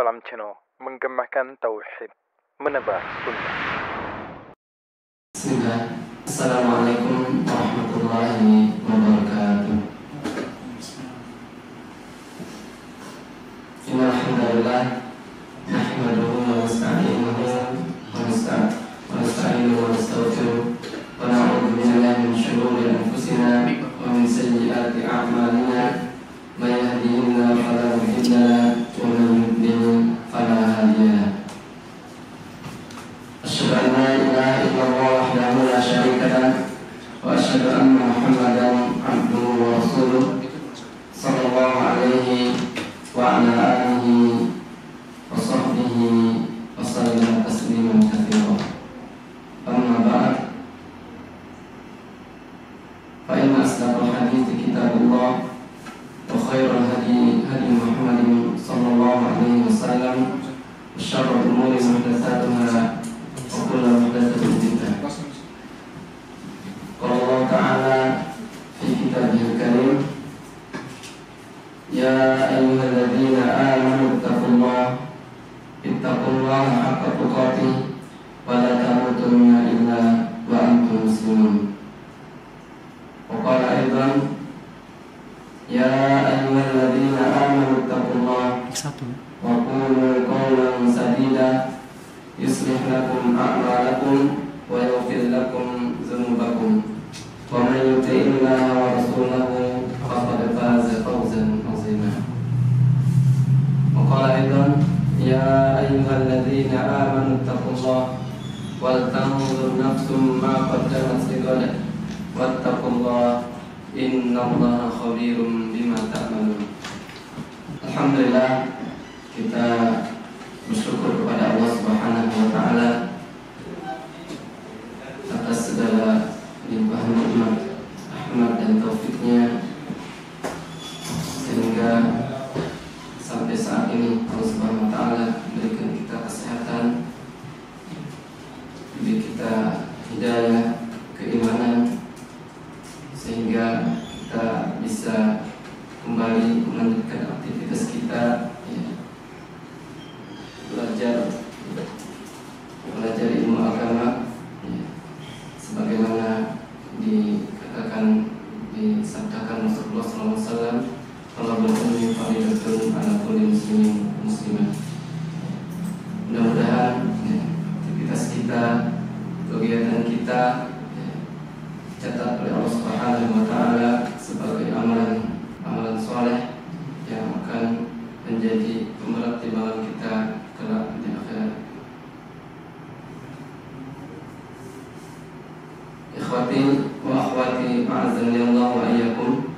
Salam channel, menggemakan tauhid, menebar sunnah. Bismillah. Assalamualaikum warahmatullahi wabarakatuh. Innal hamdalillah nahmaduhu wa nasta'inuhu wa nastaghfiruh wa na'udzu billahi min shururi anfusina wa min sayyiati a'malina. May yahdihillahu fala mudilla lahu wa may yudlil fala hadiya lahu. Asyhadu an la ilaha illallah wahdahu la syarika lahu wa asyhadu anna Muhammadan abduhu wa rasuluh sallallahu alaihi wa ala alihi wa sahbihi wa sallam tasliman katsiran. Amma ba'd, fa inna asdaqal hadithi kitabullah wa khairal hadi Muhammadin sallallahu alaihi wasallam wa syarrul umuri muhdatsatuha wa kullu muhdatsatin bid'ah. Qala Allah Ta'ala fi kitabihil karim, ya ayyuhalladzina amanu ittaqullaha haqqa tuqatih wa la tamutunna illa wa antum muslimun. Wa qala aidan, ya ayyuhalladzina amanu ittaqullaha wa qulu qawlan sadida yuslih lakum a'malakum wa yaghfir lakum dzunubakum wa man yuti'illaha wa rasulahu faqad faza fawzan 'azima. Wa qala aidan, ya ayyuhalladzina amanu ittaqullaha wal tanzur nafsum ma qaddamat lighad wattaqullaha innallaha khabirum bima ta'malun. Alhamdulillah, kita bersyukur kepada Allah Subhanahu wa taala atas segala limpahan nikmat, rahmat dan taufiknya, sehingga sampai saat ini Allah Subhanahu wa taala memberikan kita kesehatan, beri kita hidayah, keimanan, sehingga kita bisa kembali melanjutkan aktivitas kita, belajar ilmu agama, sebagaimana disabdakan Rasulullah SAW, talabul ilmi fardhatun 'ala kulli muslimin muslimah. Mudah-mudahan aktivitas kita, kegiatan kita dicatat oleh Allah Subhanahu wa taala sebagai amalan saleh yang akan menjadi pemberat timbangan kita kelak di akhirat. Ikhwati wa akhwati, a'azzani Allah wa iyyakum.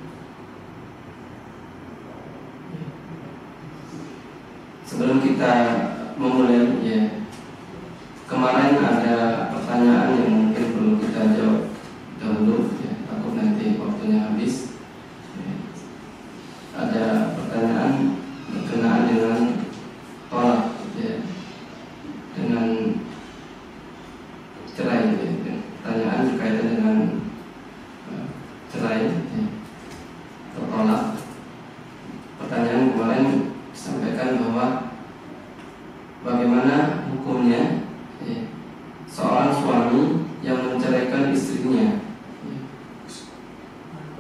Sebelum kita memulai, kemarin ada pertanyaan yang mungkin perlu kita jawab dahulu, takut nanti waktunya habis. Ada pertanyaan berkenaan dengan tolak, dengan cerai, pertanyaan berkaitan dengan cerai atau tolak. Pertanyaan kemarin disampaikan bahwa bagaimana hukumnya seorang suami yang menceraikan istrinya,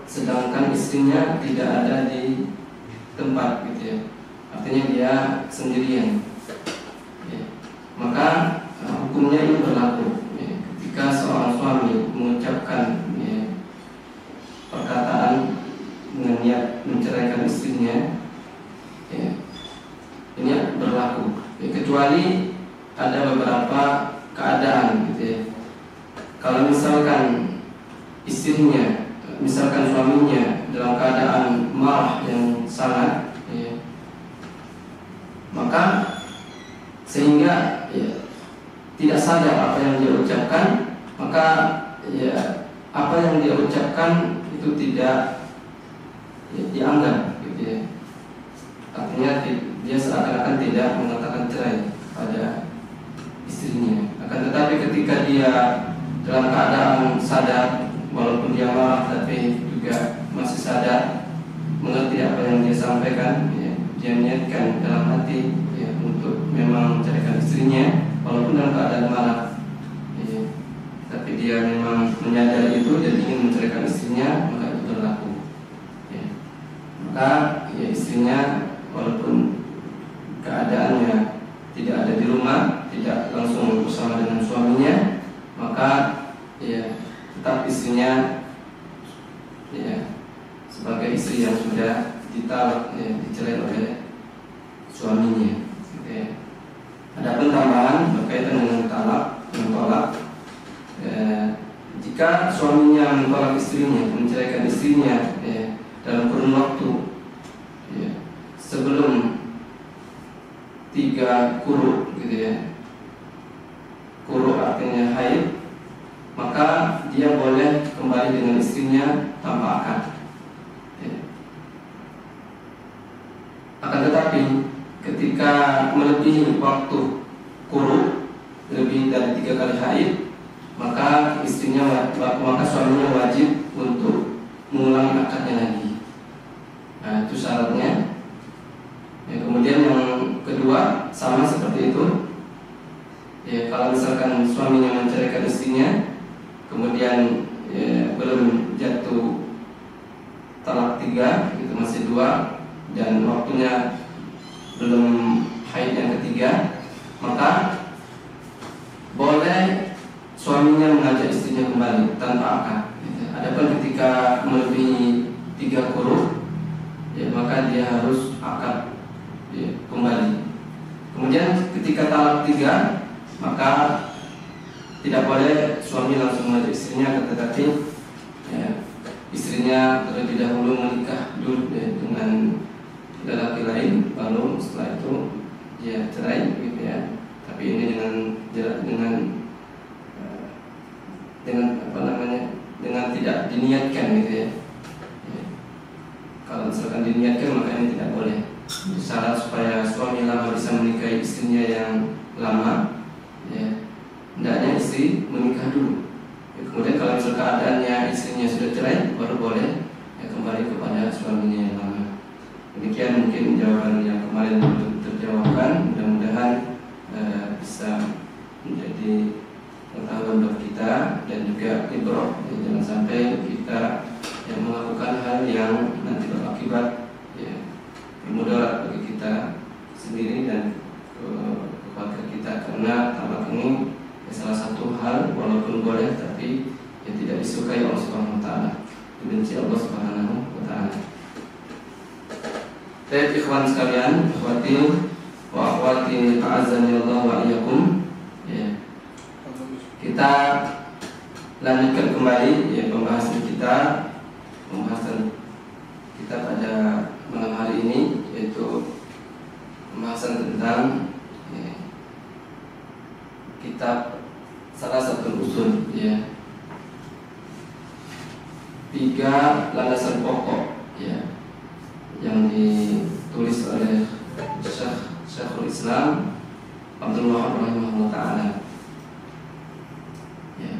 sedangkan istrinya tidak ada di tempat, artinya dia sendirian. Maka hukumnya ini berlaku ketika seorang suami mengucapkan perkataan dengan niat menceraikan istrinya, ini berlaku, kecuali ada beberapa keadaan, Kalau misalkan istrinya, misalkan suaminya dalam keadaan marah yang sangat, maka sehingga tidak sadar apa yang dia ucapkan, maka apa yang dia ucapkan itu tidak dianggap, Artinya dia seakan-akan tidak mengatakan cerai pada istrinya. Akan tetapi ketika dia dalam keadaan sadar, walaupun dia marah tapi juga masih sadar, mengerti apa yang dia sampaikan, dia niatkan dalam hati untuk memang menceraikan istrinya walaupun dalam keadaan marah, ya, tapi dia memang menyadari itu dan ingin menceraikan istrinya, maka itu berlaku, ya. Maka ya istrinya walaupun keadaannya tidak ada di rumah, tidak langsung bersama dengan suaminya, maka ya tetap istrinya ya sebagai istri yang sudah ditalak, ya, dicerai oleh suaminya. Oke. Adapun tambahan berkaitan dengan mentolak, jika suaminya mentolak istrinya, menceraikan istrinya, ya, dalam kurun waktu, ya, sebelum 3 quru, gitu ya. Quru artinya haid, maka dia boleh kembali dengan istrinya tanpa akad, ya. Akan tetapi ketika melebihi waktu quru, lebih dari 3 kali haid, maka suaminya wajib untuk mengulangi akadnya lagi. Nah, itu syaratnya. Ya, kemudian yang kedua sama seperti itu. Ya, kalau misalkan suaminya menceraikan istrinya, kemudian ya, belum jatuh talak 3, itu masih 2, dan waktunya belum haid yang ketiga, maka boleh suaminya mengajak istrinya kembali tanpa akad. Adapun ketika melebihi 3 quru, ya, maka dia harus akad, ya, kembali. Kemudian ketika talak 3, maka tidak boleh suami langsung mengajak istrinya, tetapi ya, istrinya terlebih dahulu menikah dulu, ya, dengan lelaki lain, baru setelah itu dia cerai, gitu ya. Tapi ini dengan tidak diniatkan, gitu ya. Ya. Kalau misalkan diniatkan, maka ini tidak boleh. Syarat supaya suami lama bisa menikahi istrinya yang lama, ya, hendaknya istri menikah dulu. Ya, kemudian kalau misalkan keadaannya istrinya sudah cerai, baru boleh, ya, kembali kepada suaminya yang lama. Demikian mungkin jawaban yang kemarin belum terjawabkan. Mudah-mudahan bisa menjadi pengetahuan buat kita dan juga ibrah. Jangan sampai kita yang melakukan hal yang nanti berakibat, ya, bermudarat bagi kita sendiri dan keluarga kita, karena talak ini ya, salah satu hal walaupun boleh tapi yang tidak disukai Allah Subhanahu wa taala, dibenci Allah Subhanahu wa taala. Baik ikhwan sekalian, akhwati wa akhwati a'azzani Allah wa iyyakum, ya. Kita lanjutkan kembali, ya, pembahasan kita pada malam hari ini, yaitu pembahasan tentang, ya, kitab salah satu usul, ya, 3 landasan pokok, ya, yang ditulis oleh Syekhul Islam Abdul Wahab rahimahullah ta'ala, ya.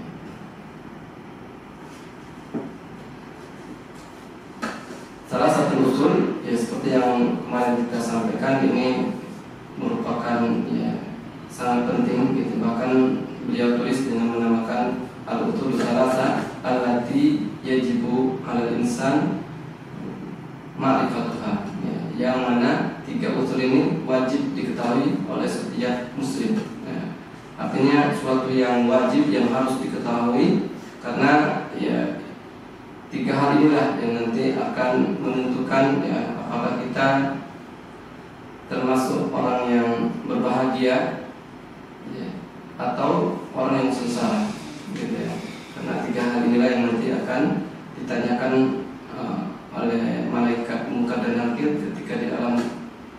Salah satu usul, ya, seperti yang kemarin kita sampaikan, ini merupakan, ya, sangat penting, gitu. Bahkan beliau tulis dengan menamakan al-usul salasa allati yajibu 'alal insan ma'rifatuha, ya, yang mana 3 usul ini wajib diketahui oleh setiap muslim, ya. Artinya suatu yang wajib, yang harus diketahui, karena ya 3 hal inilah yang nanti akan menentukan, ya, apakah kita termasuk orang yang berbahagia, ya, atau orang yang sengsara, gitu ya. Karena 3 hal inilah yang nanti akan ditanyakan oleh malaikat munkar dan nakir ketika di alam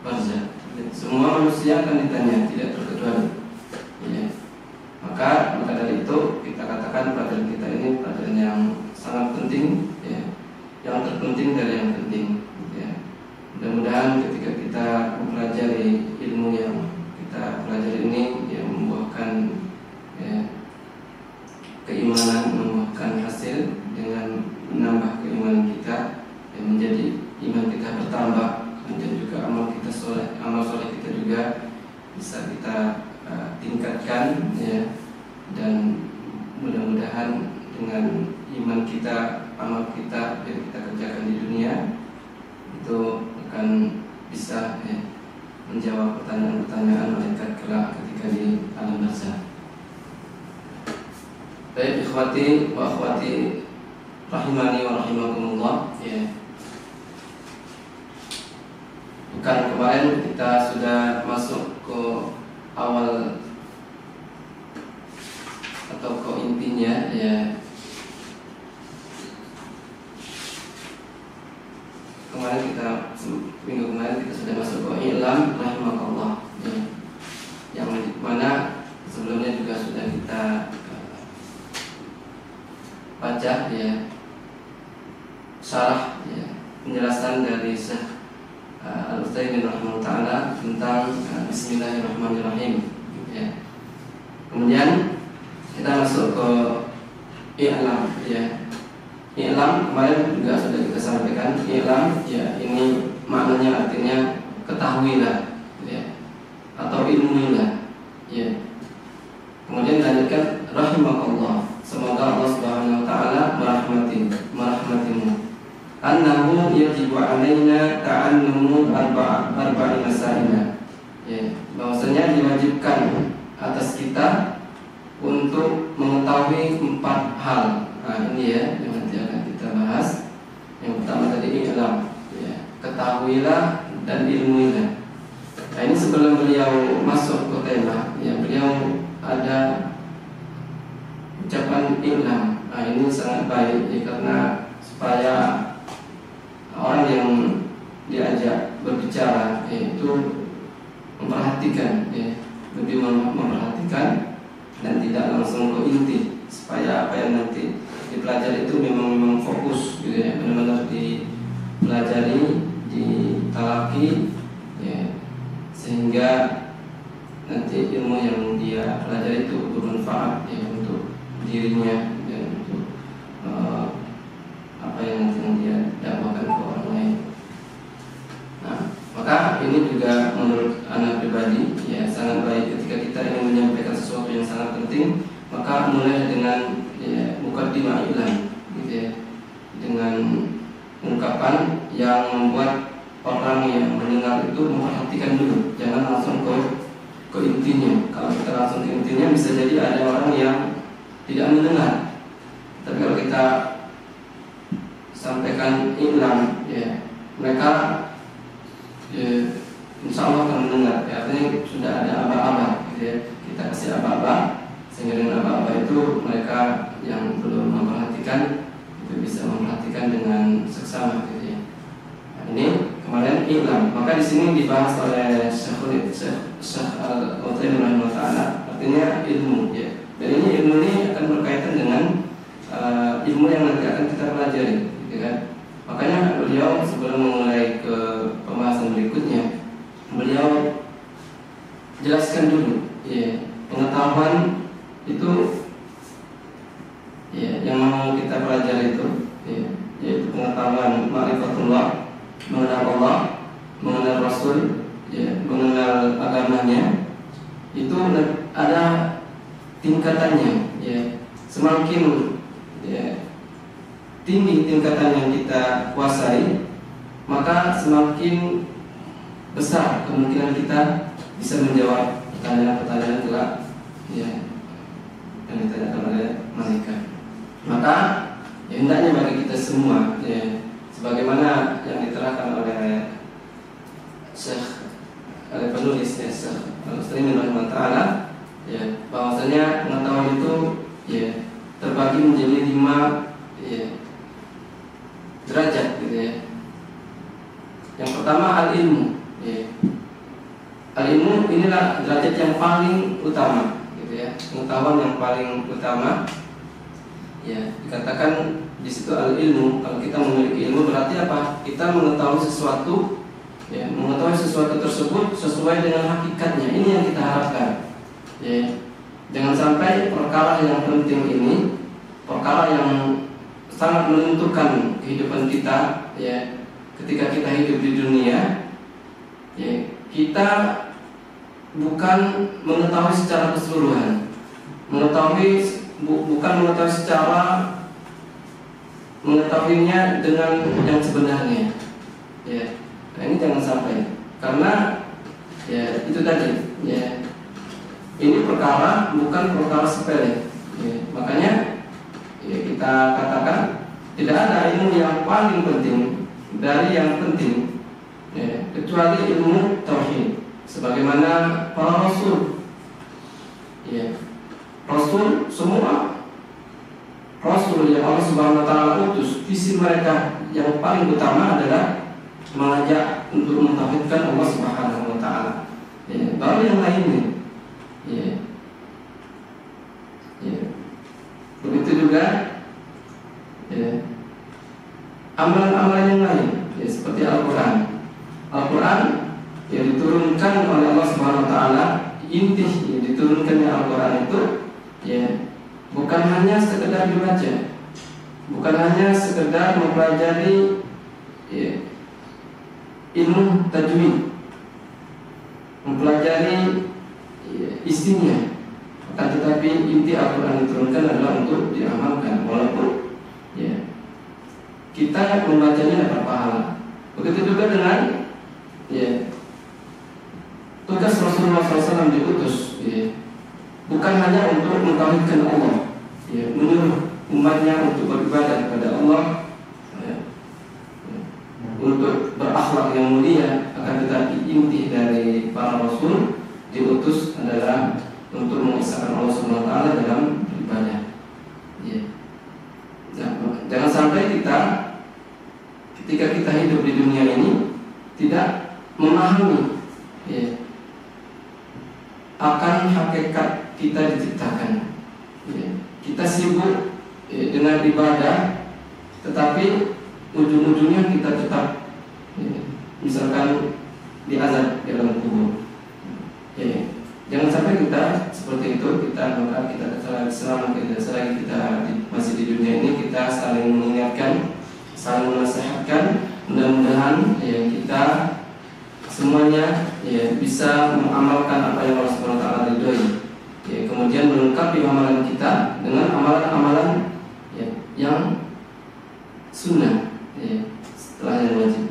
barzakh. Semua manusia akan ditanya, tidak terkecuali, ya. Maka dari itu kita katakan pelajaran kita ini pelajaran yang sangat penting, ya, yang terpenting dari yang penting, ya. Mudah-mudahan ketika kita mempelajari ilmu yang kita pelajari ini, ya, membuahkan, ya, keimanan, membuahkan hasil dengan menambah keimanan kita, yang menjadi iman kita bertambah, dan juga amal soleh kita juga bisa Baik, ikhwati wa akhwati rahimani wa rahimakumullah, ya. Bukan kemarin kita sudah masuk ke awal atau ke intinya, ya. Minggu kemarin kita sudah masuk ke i'lam rahimakallah, ya. Yang mana sebelumnya juga sudah kita baca, ya, syarah, ya, penjelasan dari Syekh Al-Utsaimin rahimahullah ta'ala tentang Bismillahirrahmanirrahim, ya. Kemudian kita masuk ke i'lam, ya. I'lam kemarin juga sudah kita sampaikan. I'lam, ya, ini maknanya artinya ketahuilah, ya, atau ilmuilah, ya. Kemudian lanjutkan rahimakallah, semoga Allah Subhanahu wa taala merahmatimu. Annahu yajibu alaina ta'allumu arba'i masail. Ya, bahwasanya diwajibkan atas kita untuk mengetahui 4 hal. Nah, ini ya yang nanti akan kita bahas. Yang pertama tadi i'lam, ya, ketahuilah dan ilmuilah. Nah, ini sebelum beliau masuk ke tema, ya, beliau ada ucapan i'lam. Nah, ini sangat baik, ya, karena supaya orang yang diajak berbicara, yaitu memperhatikan, ya, lebih memperhatikan dan tidak langsung ke inti, supaya apa yang nanti dipelajari itu memang fokus, gitu, ya, benar-benar dipelajari, ditalaki, ya, sehingga nanti ilmu yang dia pelajari itu bermanfaat, ya, untuk dirinya dan untuk apa yang nanti dia dakwahkan ke orang lain. Nah, maka ini juga menurut anak pribadi, ya, sangat baik ketika kita ingin menyampaikan sesuatu yang sangat penting, maka mulai dengan, ya, muqaddimah i'lam, gitu, ya, dengan ungkapan yang membuat orang yang mendengar itu memperhatikan dulu, jangan langsung ke intinya. Kalau kita langsung ke intinya, bisa jadi ada orang yang tidak mendengar. Tapi kalau kita sampaikan i'lam, ya, mereka, ya, insya Allah akan mendengar, ya. Artinya sudah ada aba-aba, gitu, ya. Kita kasih aba-aba, sehingga dengan aba-aba itu mereka yang belum memperhatikan itu bisa memperhatikan dengan seksama, gitu, ya. Nah, ini kemarin i'lam. Maka di sini dibahas oleh Syekh Al-Utsaimin rahimahullah ta'ala, artinya ilmu, ya. Dan ini ilmu ini akan berkaitan dengan ilmu yang nanti akan kita pelajari, gitu, kan. Makanya beliau sebelum memulai ke pembahasan berikutnya, beliau jelaskan dulu, ya, pengetahuan itu, ya, yang mau kita pelajari itu, ya, yaitu pengetahuan ma'rifatullah, mengenal Allah, mengenal Rasul, ya, mengenal agamanya. Itu ada tingkatannya, ya. Semakin, ya, tinggi tingkatan yang kita kuasai, maka semakin besar kemungkinan kita bisa menjawab pertanyaan-pertanyaan kelak, ya, yang ditanyakan oleh malaikat. Maka, ya, hendaknya bagi kita semua, ya, sebagaimana yang diterangkan oleh Syekh penulis, ya, Syekh Al-Utsaimin rahimahullah ta'ala, ya, bahwasanya pengetahuan itu, ya, terbagi menjadi 5, ya, derajat, gitu, ya. Yang pertama al-ilmu, ya. Al-ilmu inilah derajat yang paling utama, gitu, ya. Pengetahuan yang paling utama, ya, dikatakan di situ al-ilmu. Kalau kita memiliki ilmu berarti apa? Kita mengetahui sesuatu, ya, mengetahui sesuatu tersebut sesuai dengan hakikatnya. Ini yang kita harapkan, ya. Jangan sampai perkara yang penting ini, perkara yang sangat menentukan kehidupan kita, ya, ketika kita hidup di dunia, ya, kita bukan mengetahui secara keseluruhan, bukan mengetahui secara mengetahuinya dengan yang sebenarnya, ya. Nah, ini jangan sampai, karena, ya, itu tadi, ya, ini perkara bukan perkara sepele, Makanya kita katakan tidak ada ilmu yang paling penting dari yang penting kecuali ilmu tauhid. Sebagaimana para rasul, rasul semua rasul yang Allah Subhanahu Wa Taala utus, visi mereka yang paling utama adalah mengajak untuk mentauhidkan Allah Subhanahu Wa Taala. Baru yang lainnya. Begitu juga amalan-amalan yang lain, seperti Al-Quran. Al-Quran yang diturunkan oleh Allah Subhanahu Wa Taala, inti diturunkannya Al-Quran itu bukan hanya sekedar dibaca, bukan hanya sekedar mempelajari ilmu tajwid, mempelajari isinya, akan tetapi inti Al-Quran diturunkan adalah untuk diamalkan. Walaupun kita membacanya dapat pahala. Begitu juga dengan tugas Rasulullah SAW diutus, bukan hanya untuk mentauhidkan Allah, menyuruh umatnya untuk beribadah kepada Allah, untuk berakhlak yang mulia. Akan tetapi inti dari para Rasul diutus adalah untuk mengesahkan Allah SWT dalam beribadah. Jangan sampai kita ketika kita hidup di dunia ini tidak memahami akan hakikat kita diciptakan. Kita sibuk dengan ibadah, tetapi ujung-ujungnya kita tetap misalkan diazab dalam kubur. Jangan sampai kita seperti itu. Maka kita selama selagi kita masih di dunia ini, kita saling mengingatkan, saling menasihatkan. Mudah-mudahan kita semuanya bisa mengamalkan apa yang Allah Subhanahu Wa Taala ridhoi. Kemudian melengkapi amalan kita dengan amalan-amalan yang sunnah. Setelah yang wajib,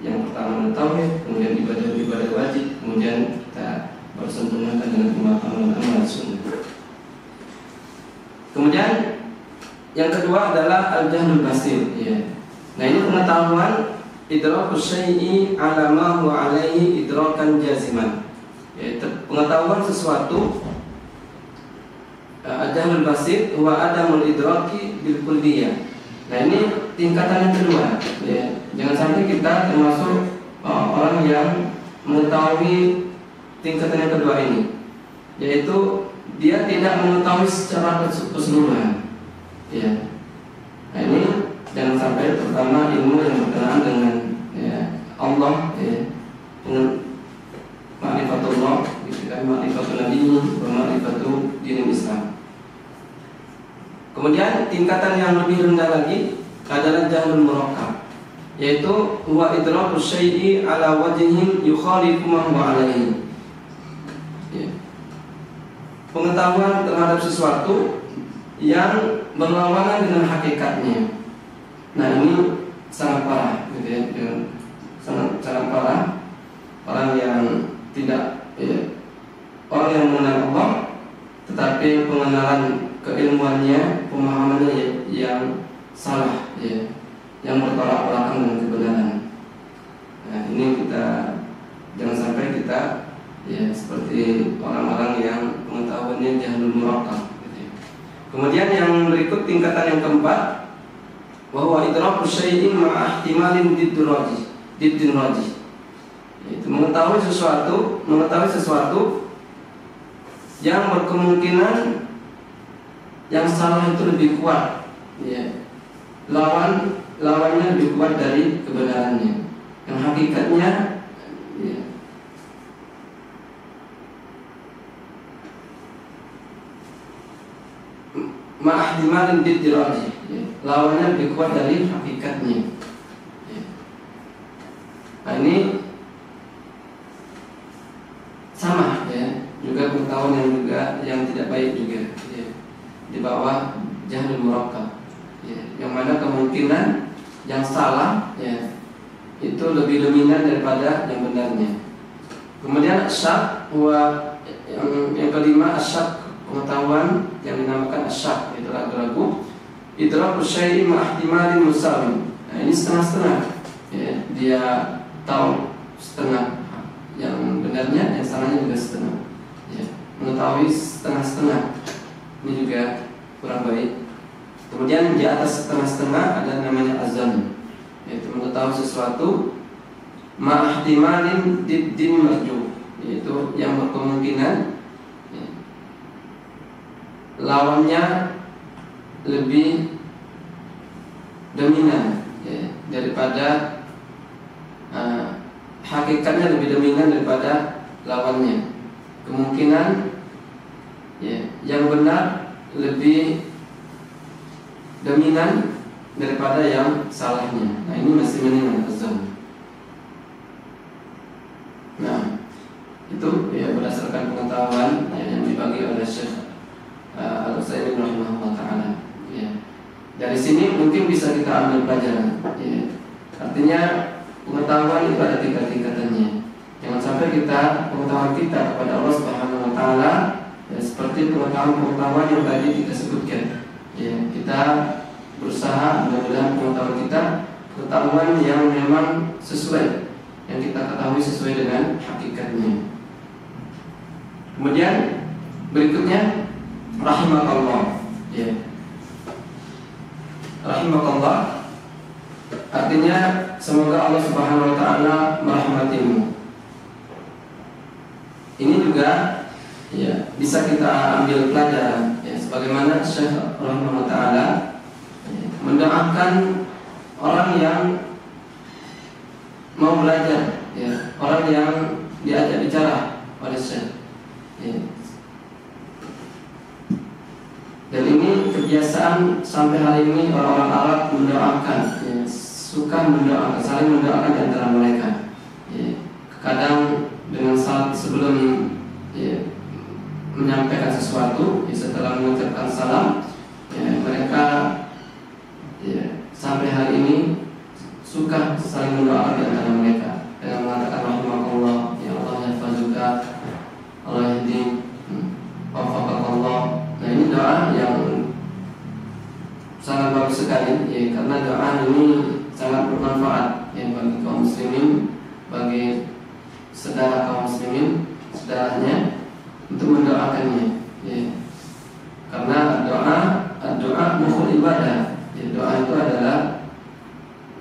yang pertama tauhid, kemudian ibadah wajib, kemudian kita bersempurnakan dengan amalan sunnah. Kemudian yang kedua adalah al-jahlul basir. Nah, ini pengetahuan idrakus syai'i ala ma huwa alaihi idrakan jaziman. Pengetahuan sesuatu, al-jahlul basir huwa adamul idraki bil kulliyah. Nah, ini tingkatan yang kedua. Jangan sampai kita termasuk orang yang mengetahui tingkatan yang kedua ini, yaitu dia tidak mengetahui secara keseluruhan. Nah, ini jangan sampai. Pertama, ilmu yang berkenaan dengan Allah, dengan ma'rifatullah, ma'rifatul nabi, ma'rifatul dinul Islam. Kemudian tingkatan yang lebih rendah lagi adalah jahlul murakkab, yaitu huwa idrakus syai'i ala wajhin yukhalifu ma huwa alaihi. Pengetahuan terhadap sesuatu yang berlawanan dengan hakikatnya. Nah, ini sangat parah, sangat parah. Orang yang tidak orang yang mengenal Allah, tetapi pengenalan keilmuannya, pemahamannya yang salah, yang bertolak belakang dengan kebenaran. Nah, ini kita jangan sampai kita seperti orang-orang yang pengetahuannya jahlul murakkab. Kemudian yang berikut tingkatan yang keempat, bahwa idrakus syai'in ma'a ihtimalin diddin rajih. Yaitu mengetahui sesuatu yang berkemungkinan yang salah itu lebih kuat, lawannya lebih kuat dari kebenarannya, yang hakikatnya ma'ahdimalin diddiraji, lawannya lebih kuat dari hakikatnya. Nah, ini sama, juga pengetahuan yang tidak baik juga, di bawah jahlul murakkab, yang mana kemungkinan yang salah itu lebih dominan daripada yang benarnya. Kemudian syak, yang kelima, asyak pengetahuan yang dinamakan asyak, yaitu ragu-ragu. Idraku syai'i ma'ihtimalin musawin. Nah, ini setengah-setengah. Ya, dia tahu setengah yang benarnya, yang salahnya juga setengah. Ya, mengetahui setengah-setengah ini juga kurang baik. Kemudian di atas setengah-setengah ada namanya azan, yaitu mengetahui sesuatu ma'ihtimalin diddin marju, yaitu yang berkemungkinan ya, lawannya lebih dominan ya, daripada hakikatnya lebih dominan daripada lawannya. Kemungkinan ya, yang benar lebih dominan daripada yang salahnya. Nah, ini masih mendingan azan. Nah, itu ya berdasarkan pengetahuan ya, yang dibagi oleh Syekh Al-Utsaimin rahimahullah taala. Ya. Dari sini mungkin bisa kita ambil pelajaran. Ya. Artinya pengetahuan itu ada tingkat-tingkatannya. Jangan sampai pengetahuan kita kepada Allah Subhanahu wa taala ya, seperti pengetahuan yang tadi kita sebutkan. Ya, kita berusaha mudah-mudahan pengetahuan kita pengetahuan yang memang sesuai, yang kita ketahui sesuai dengan hakikatnya. Kemudian berikutnya rahimakallah. Ya. Rahimakallah artinya semoga Allah Subhanahu wa taala merahmatimu. Ini juga ya bisa kita ambil pelajaran ya, sebagaimana Syekh rahimahullah taala ya, mendoakan orang yang mau belajar ya, orang yang diajak bicara oleh Syekh ya. Dan ini kebiasaan sampai hari ini orang-orang Arab mendoakan ya, suka mendoakan, saling mendoakan di antara mereka ya. Kadang dengan saat sebelum ya, menyampaikan sesuatu ya, setelah mengucapkan salam ya, mereka ya, sampai hari ini suka saling mendoakan di antara mereka dengan mengatakan rahimakallah ya Allah yahfazuka Allah yahdi wafaqakallah. Nah, ini doa yang sangat bagus sekali ya, karena doa ini sangat bermanfaat ya, bagi kaum muslimin, bagi saudara kaum muslimin, saudaranya untuk mendoakannya ya. Karena doa mukhul ibadah ya, doa itu adalah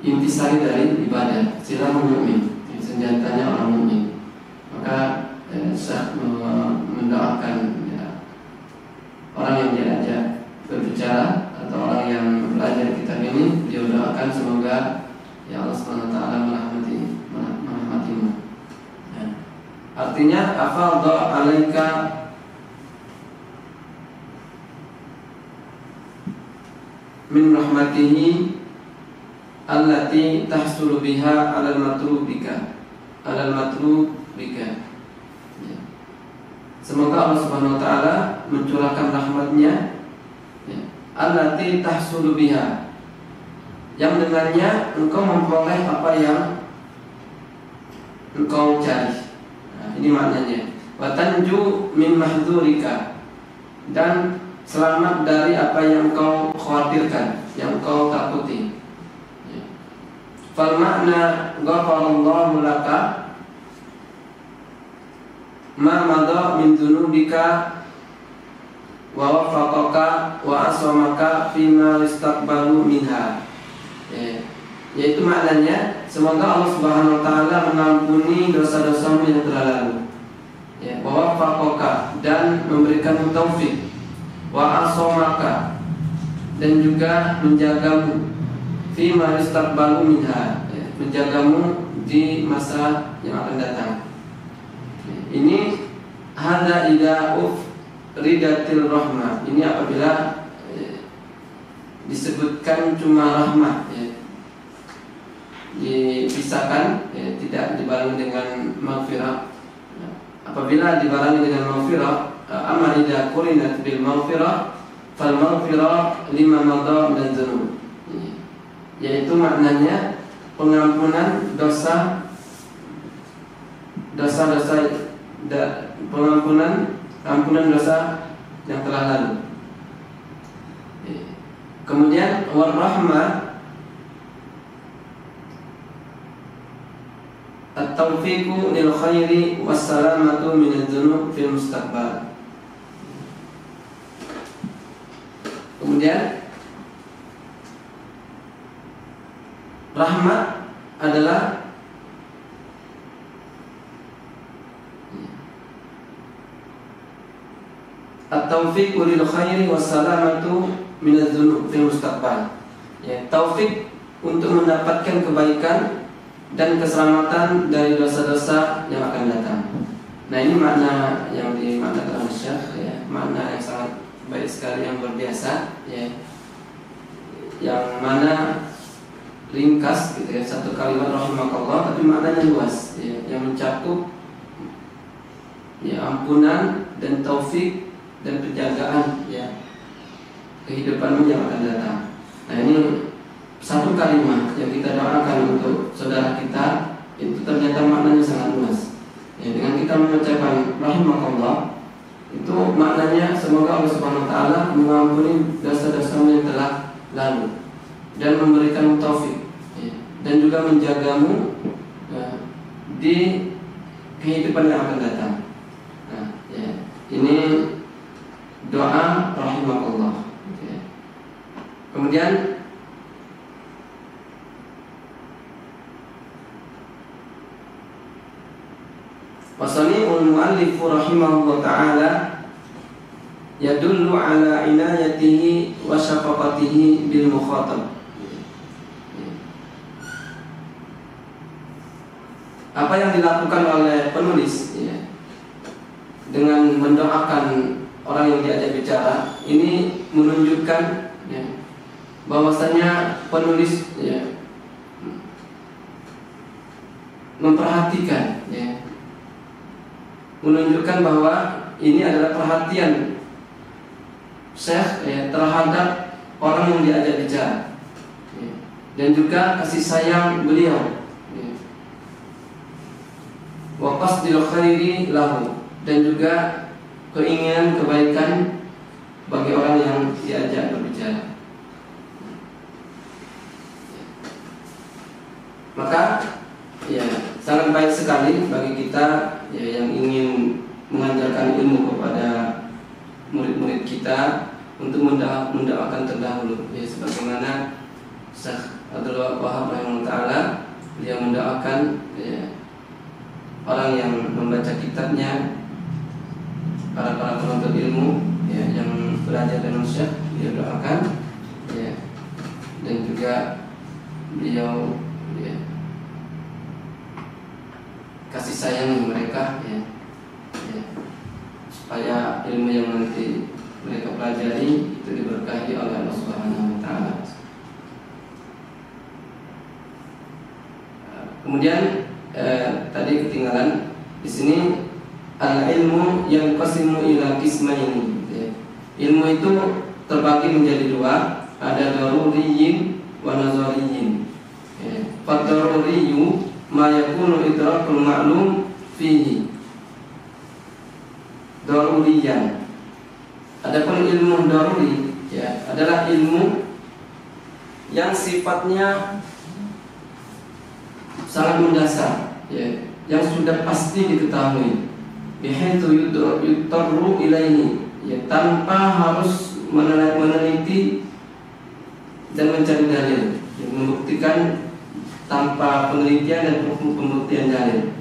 intisari dari ibadah, silatul mukmin ya, senjatanya orang mukmin. Maka saya mendoakan ya, orang yang diajak berbicara atau orang yang belajar kitab ini, dia doakan semoga ya Allah Subhanahu wa taala merahmatimu. Ya. Artinya afadha alaika min rahmatihi allati tahsulu biha 'alal matlubika ya. Semoga Allah Subhanahu wa taala mencurahkan rahmatnya ya, allati tahsulu biha, yang dengannya engkau memperoleh apa yang engkau cari. Nah, ini maknanya. Wa tanju min mahdzurika, dan selamat dari apa yang engkau khawatirkan, yang engkau takuti. Ya. Fal makna ghafarallahu laka ma madha min dzunubika wa waffaqaka wa aswamaka fima yastaqbalu minha. Ya. Yaitu maknanya semoga Allah Subhanahu wa taala mengampuni dosa-dosamu yang telah lalu. Ya, wa waffaqaka, dan memberikan taufik, wa aswamaka, dan juga menjagamu fima yastaqbalu minha, ya, menjagamu di masa yang akan datang. Ini hada ida ridatil rahmah. Ini apabila disebutkan cuma rahmah ya, dipisahkan ya, tidak dibarengi dengan maghfirah. Apabila dibarengi dengan maghfirah, amma idza qurinat bil maghfirah fal maghfirah lima madha min dzunub. Yaitu maknanya pengampunan ampunan dosa yang telah lalu. Kemudian warahmah at-taufiqu lil khairi wassalamatu minadz dzunub fil mustaqbal. Kemudian rahmat adalah at-taufiqu lil khairi wassalamatu minadz dzunub fil mustaqbal. Ya, taufik untuk mendapatkan kebaikan dan keselamatan dari dosa-dosa yang akan datang. Nah, ini makna yang dimaknakan oleh Syekh, ya, makna yang sangat baik sekali, yang luar biasa, ya, yang mana ringkas gitu ya, satu kalimat rahimakallah, tapi maknanya luas, ya, yang mencakup ya ampunan dan taufik dan penjagaan ya kehidupanmu yang akan datang. Nah, ini satu kalimat yang kita doakan untuk saudara kita, itu ternyata maknanya sangat luas. Ya, dengan kita mengucapkan rahimakallah, itu maknanya semoga Allah Subhanahu wa taala mengampuni dosa-dosamu yang telah lalu dan memberikan taufik, ya, dan juga menjagamu ya, di kehidupan yang akan datang. Nah, ya, ini doa rahimakallah. Ya. Kemudian wasani'ul mu'allif rahimahullah ta'ala yadullu ala inayatihi wa syafaqatihi bil mukhatab. Apa yang dilakukan oleh penulis ya, dengan mendoakan orang yang diajak bicara, ini menunjukkan ya, bahwasanya penulis ya, memperhatikan ya, menunjukkan bahwa ini adalah perhatian Syekh ya, terhadap orang yang diajak bicara ya, dan juga kasih sayang beliau ya, wa qasdil khairi lahu, dan juga keinginan kebaikan bagi orang yang diajak berbicara. Maka ya sangat baik sekali bagi kita ya, yang ingin mengajarkan ilmu kepada murid-murid kita untuk mendoakan terdahulu ya, sebagaimana Syekh Abdul Wahab rahimahullah taala, dia mendoakan ya, orang yang membaca kitabnya, para penuntut ilmu ya, yang belajar dengan Syekh, dia doakan ya, dan juga beliau ya, kasih sayang mereka ya, ya, supaya ilmu yang nanti mereka pelajari itu diberkahi oleh Allah Subhanahu wa taala. Kemudian tadi ketinggalan di sini al-ilmu yang qasimu ila qismaini ya. Ilmu itu terbagi menjadi dua, ada daruriyyin wa nazariyyin ya. Fadaruriyyu ma yakunu idrakul ma'lum fihi daruriyan. Adapun ilmu daruri ya, adalah ilmu yang sifatnya sangat mendasar ya, yang sudah pasti diketahui, bihaitsu yutarru ilaihi ya, tanpa harus meneliti dan mencari dalil ya, membuktikan tanpa penelitian dan pembuktian dalil.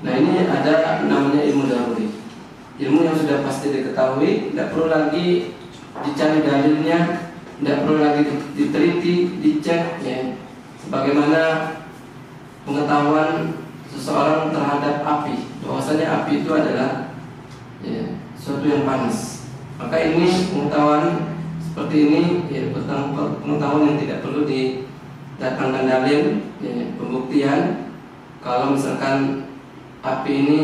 Nah, ini ada namanya ilmu daruri, ilmu yang sudah pasti diketahui, tidak perlu lagi dicari dalilnya, tidak perlu lagi diteliti, dicek ya. Sebagaimana pengetahuan seseorang terhadap api, bahwasanya api itu adalah ya, sesuatu yang panas. Maka ini pengetahuan seperti ini ya, pengetahuan yang tidak perlu didatangkan dalil ya, pembuktian. Kalau misalkan api ini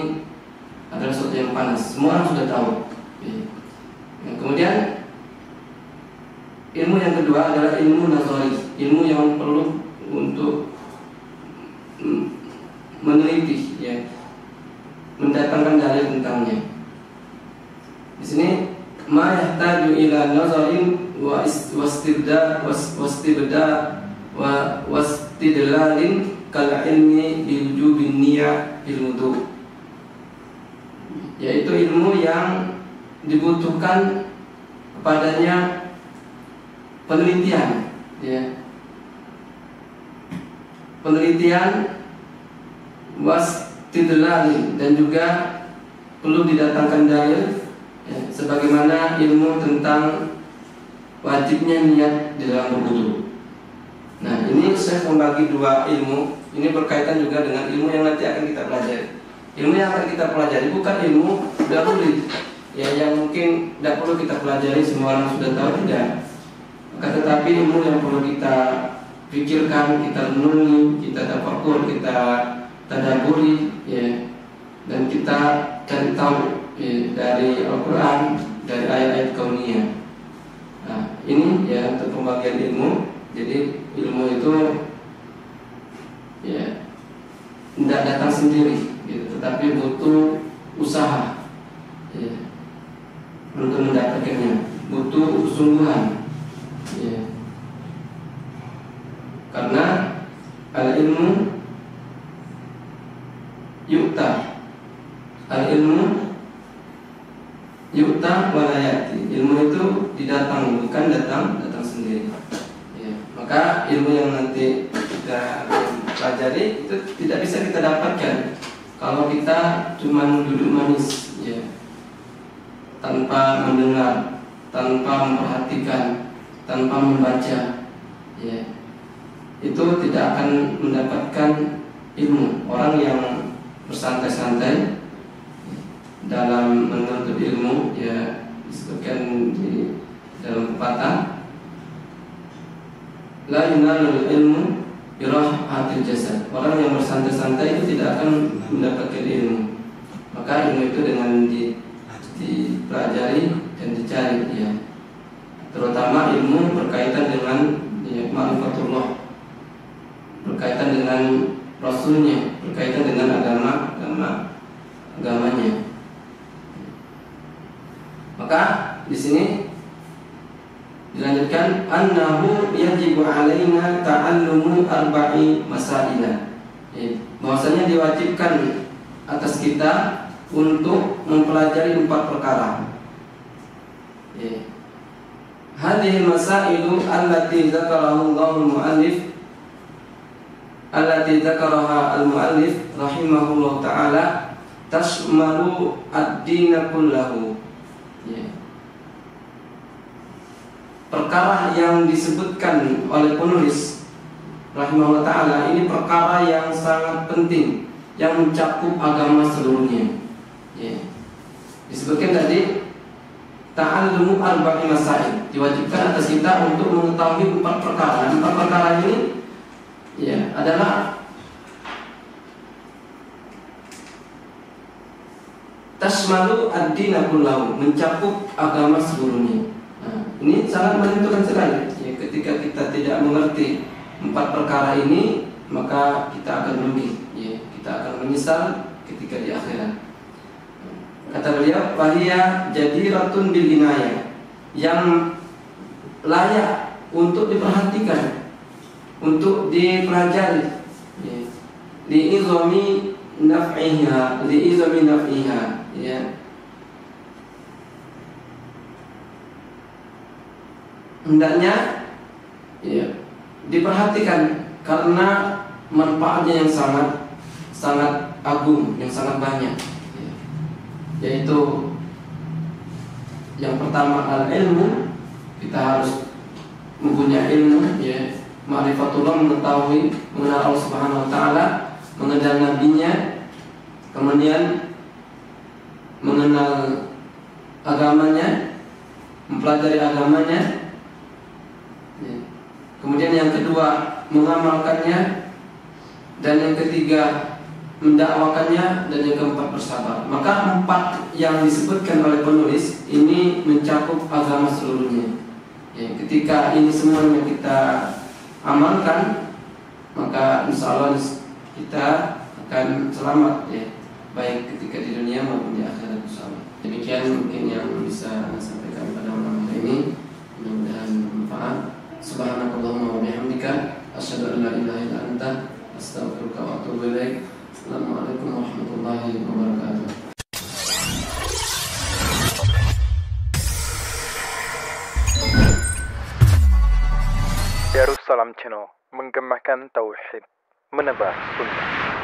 adalah sesuatu yang panas, semua orang sudah tahu ya. Kemudian ilmu yang kedua adalah ilmu nazari, ilmu yang perlu untuk meneliti ya, mendatangkan dalil tentangnya. Di sini ila nazarin wastidlalin kal ilmi biwujubin niyah fil wudu, yaitu ilmu yang dibutuhkan kepadanya penelitian, ya. Penelitian wastidlalin, dan juga perlu didatangkan dalil, ya, sebagaimana ilmu tentang wajibnya niat di dalam berwudu. Nah, ini saya membagi dua ilmu. Ini berkaitan juga dengan ilmu yang nanti akan kita pelajari. Ilmu yang akan kita pelajari bukan ilmu daruri, ya, yang mungkin tidak perlu kita pelajari, semua orang sudah tahu, tidak. Akan tetapi ilmu yang perlu kita pikirkan, kita renungi, kita tafakkur, kita tadabburi, ya, dan kita cari tahu, ya, dari Al-Quran, dari ayat-ayat kauniyah. Nah, ini ya untuk pembagian ilmu. Jadi ilmu itu, ya, tidak datang sendiri, gitu, tetapi butuh usaha, ya, untuk mendapatkannya, butuh kesungguhan, ya. Karena al-ilmu yu'ta, al-ilmu yu'ta walayati. Ilmu itu didatang, bukan datang sendiri, ya. Maka ilmu yang nanti kita pelajari itu tidak bisa kita dapatkan kalau kita cuma duduk manis, ya, tanpa mendengar, tanpa memperhatikan, tanpa membaca, ya. Itu tidak akan mendapatkan ilmu. Orang yang bersantai-santai dalam menuntut ilmu, ya, disebutkan di dalam pepatah, la yunalul ilmu birahhatil jasad. Orang yang bersantai-santai itu tidak akan mendapatkan ilmu. Maka ilmu itu dengan dipelajari dan dicari, ya. Terutama ilmu berkaitan dengan, ya, ma'rifatullah, berkaitan dengan Rasulnya, berkaitan dengan agamanya. Maka di sini dilanjutkan, annahu yajibu alaina ta'allumu arba'i masaila, bahwasanya diwajibkan atas kita untuk mempelajari 4 perkara. Hadhihi masailu allati dzakarahu Allahul muallif, allati dzakaraha al-muallif rahimahullah taala, tashmalu ad-dina kullahu. Perkara yang disebutkan oleh penulis rahimahullah taala ini perkara yang sangat penting, yang mencakup agama seluruhnya, ya. Disebutkan tadi ta'allumu arba'i masail, diwajibkan atas kita untuk mengetahui 4 perkara. 4 perkara ini, ya, adalah tashmalu ad-dina kullahu, mencakup agama seluruhnya. Nah, ini sangat menentukan sekali, ya, ketika kita tidak mengerti 4 perkara ini, maka kita akan rugi, ya, kita akan menyesal ketika di akhirat. Kata beliau, fahiya jadiratun bil inayah, yang layak untuk diperhatikan, untuk dipelajari, ya, li'izami naf'iha, ya. Hendaknya, ya, diperhatikan karena manfaatnya yang sangat agung, yang sangat banyak, ya. Yaitu yang pertama al-ilmu, kita harus mempunyai ilmu, ya, ma'rifatullah, mengetahui, mengenal Allah Subhanahu wa taala, mengenal nabinya, kemudian mengenal agamanya, mempelajari agamanya, ya. Kemudian yang kedua mengamalkannya, dan yang ketiga mendakwakannya, dan yang keempat bersabar. Maka 4 yang disebutkan oleh penulis ini mencakup agama seluruhnya, ya. Ketika ini semuanya kita amalkan, maka insya Allah kita akan selamat, ya, baik ketika di dunia maupun di akhirat, insya Allah. Demikian mungkin yang bisa saya sampaikan pada malam hari ini. Astaghfiruka wa atubu ilaik. Assalamualaikum warahmatullahi wabarakatuh. Darussalam Channel menggemakan tauhid, menebar sunnah.